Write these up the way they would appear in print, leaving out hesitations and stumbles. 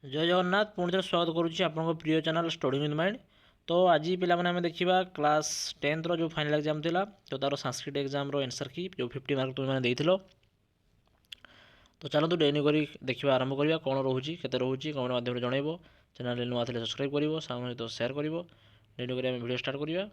जय जगन्नाथ पुणी थे स्वागत करुच्ची आपन प्रिय चैनल स्टडी विथ माइंड। तो आज पिलाने आम देखा क्लास 10 जो फाइनल एग्जाम थिला तो तार संस्कृत एग्जाम आंसर की जो 50 मार्क तुम देथिलो। तो चलतु डेरी कर देखा आरंभ करवा कौन रोचे के रोचे कमेंट माध्यम जनइब। चैनल नुआ थे सब्सक्राइब कर सहित सेयार कर डेरी कर वीडियो स्टार्ट करवा।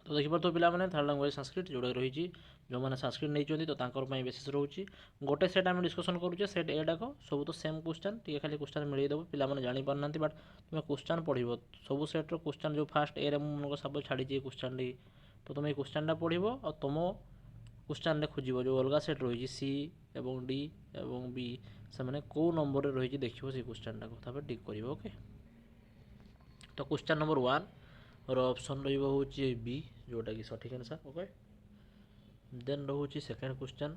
तो देखिए तो पिलाने थर्ड लैंग्वेज संस्कृत जोड़ा रही जो मैंने संस्कृत नहीं तो बेसिस रोचे गोटे सेट आम डिस्कसन करुचे सेट एडाक सब तो सेम क्वेश्चन टी खाली क्वेश्चन मिलईदेव पे जापारना बट तुम क्वेश्चन पढ़ो सब सेट्र क्वेश्चन जो फास्ट ए मन सब छाड़ी क्वेश्चन टी तो तुम क्वेश्चन पढ़ और तुम क्वेश्चन खोज जो अलग सेट रही सी एवं डी एवं बी से कौ नंबर रही देखो से क्वेश्चन टाक टिक कर ओके। तो क्वेश्चन नंबर 1 ऑप्शन रही बी जोटा कि सठिक आंसर ओके। देन रोचे सेकेंड क्वेश्चन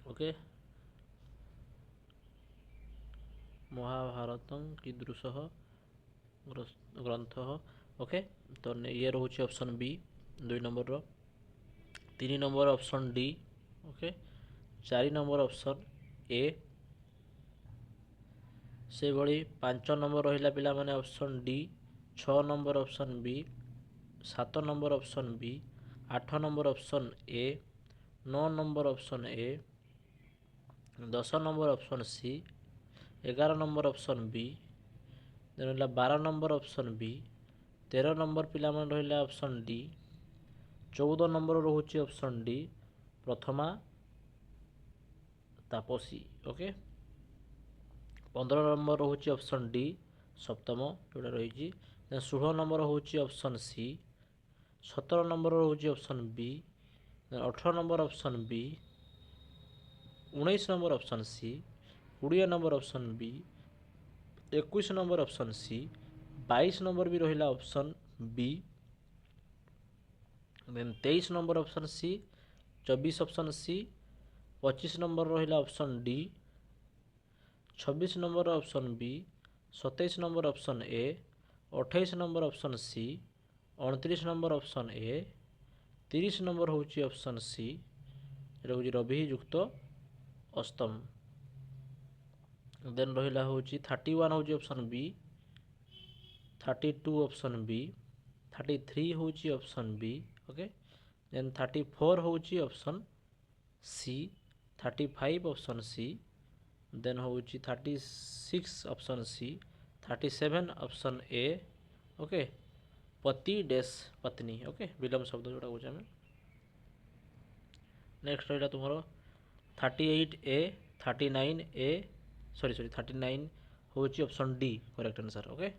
ओके महाभारत कीदृश ग्रंथ ओके। तो ये रोचे ऑप्शन बी 2 नंबर रो 3 number option D okay 4 number option A से भली 5 नंबर रहिला पिला माने option D 6 number option B 7 number option B 8 number option A 9 number option A 10 number option C 11 number option B रहा 12 number option B 13 number पिला माने रहिला option D 14 number रोचे ऑप्शन डी प्रथमा तापसी ओके। 15 नंबर रोचे option D सप्तम जोड़ा रही 16 नंबर होची ऑप्शन सी 17 नंबर रोचे option B 18 number option B 19 number option C 20 number option B 21 number option C 22 number भी रहिला option B then 23 number option C 24 option C 25 number रहिला option D 26 number option B 27 number option A 28 number option C 29 number option A 30 number होची option C हूँ रवि युक्त अस्तम। Then रहिला होची 31 होची ऑप्शन बी 32 ऑप्शन बी 33 होची option B okay. Then 34 होची option C 35 option C then होची 36 option C 37 option A okay पति डैश पत्नी ओके विलम्ब शब्द जोटा कौन। नेक्स्ट रहा तुम 38 ए 39 ए सॉरी 39 होची option D correct answer okay.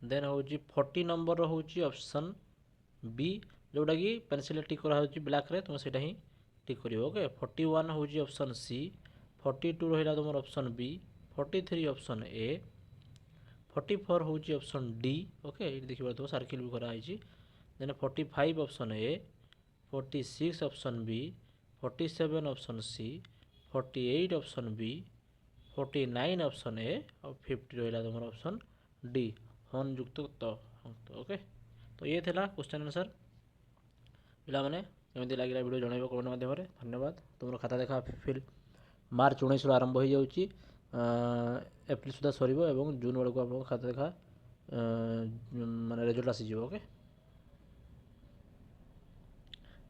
Then होची 40 नंबर होची ऑप्शन बी जोटा कि पेनसिल टिक करा ब्लैक रे तुम सेटा ही टिक करियो ओके। 41 होची ऑप्शन सी 42 रहिला तुम ऑप्शन बी 43 ऑप्शन ए 44 होची ऑप्शन डी ओके ये देखिए तो सर्किल भी करा है। Then 45 option A 46 option B 47 option C 48 option B 49 option A और 50 रहिला तुम ऑप्शन डी हन युक्त तो ओके। तो ये थिला क्वेश्चन आंसर पिला माने केमती लगे वीडियो जनइब कमेंट माध्यम धन्यवाद। तुम खाता देखा फिर मार्च 19 आरंभ हो जाऊँगी एप्रिल सुधा सर जून बेलू आप खाता देखा माने रिजल्ट आसीज ओके।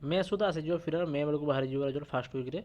मे सुधा आसीज फिर मे बेलू बाहरी रिजल्ट फास्ट वीक रे